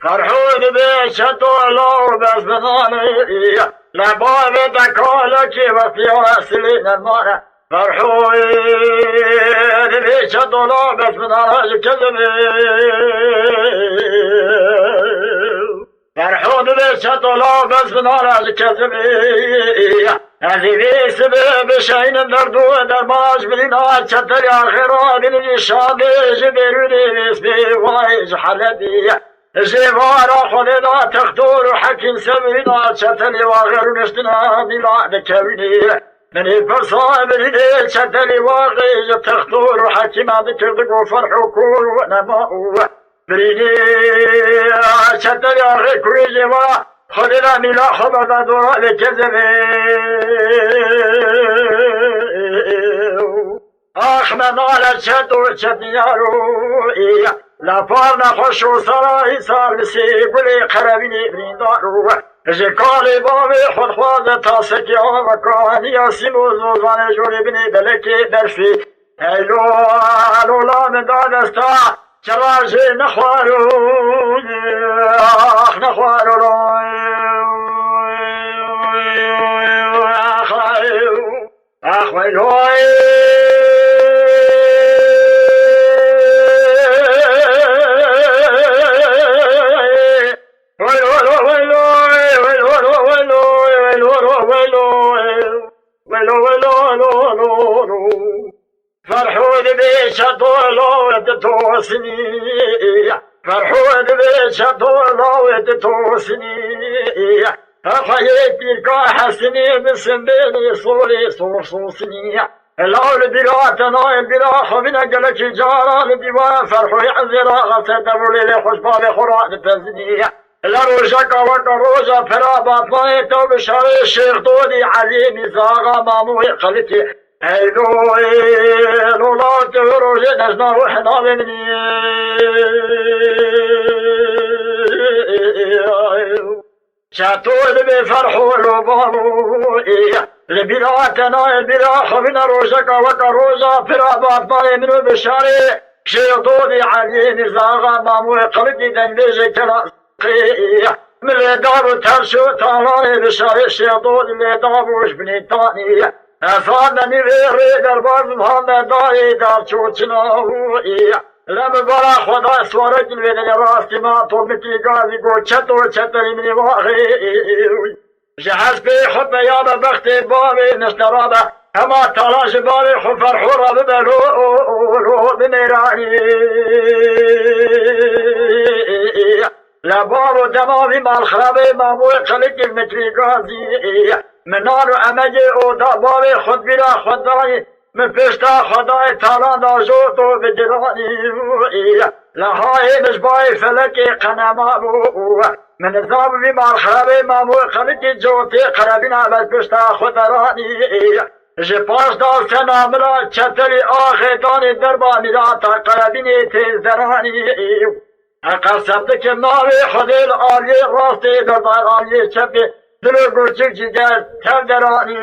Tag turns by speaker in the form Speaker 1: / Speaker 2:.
Speaker 1: فرحود بشت الله بس بناني لباب دكالك وسياسلين المعنى فرحود بشت الله بس بناني كذبي فرحود بشت الله بس بناني كذبي هذه في سبب شين دردو درباش بلنا شتر آخرا بلني شابي جبروني بسبي وايج حلبي جوارا خلنا تختور حكم سبرنا شتر واغر نشتنا بلا نكويني من فرصا بلني شتر واغر تختور حكم ذكر فرحكور ونماء بلني شتر آخر كل جوا خلنا ملا خبر دورا لكذبه من على شدو شديارو لا فارنا خوشو سراي سار بسي قولي قربيني بريندارو جكالي بابي خود خواد تاسكي وكاني ياسيمو زوزان جوري بني بلكي برفي هلو هلو لا من دانستا شراجي نخوارو نخوارو أخوي فرحود بشدو لو توسني فرحود بشدو لو توسني أخيت بيركا حسني بسنبيني صوري صوصني الأول بلاتنا بلا خبنا قلك جاران ديوان فرحو يحزر غسد ولي خشبال خران بزني لروجك وكروجا فرا باطلاي تو بشاري الشيخ دودي عليمي زاغا ماموي قلتي هيلو هيلو لا تروجي نجنا وحنا بمني شاتول بفرحو لبابو لبلاتنا بلا خبنا روجك وكروجا فرا باطلاي منو بشاري الشيخ دودي عليمي زاغا ماموي قلتي دنبيجي كلا من الدار ترشو طالاني بشاري الشيطان اللي دابوش بني تاني أفادني غيري درباز محمد داري دار شوچناوي لما برا خدا سوارك الويدن راستي ما طولمتي قاضي قو چطو چطري مني واغي جهاز بي خطنا يابا بختي بابي نشترابا هما تلاش بابي خفر حورا ببلو بميراني لبابو دماغي مال خرابي ماموي قلق المتري قاضي منارو امجي او دبابي خد بلا خداي من پشتا خدای تالان دازوتو بدراني لهاي مشباي فلكي قنما بو من الزاب بمال خرابي ماموي قلق جوتي قرابينا بل پشتا خدراني جپاس دار سنا ملا چتري آخي داني دربا ملا تا قرابيني تزدراني قصبت که ناوی خودیل آلی راستی دردار آلی چپی دلو گرچک جگر تردرانی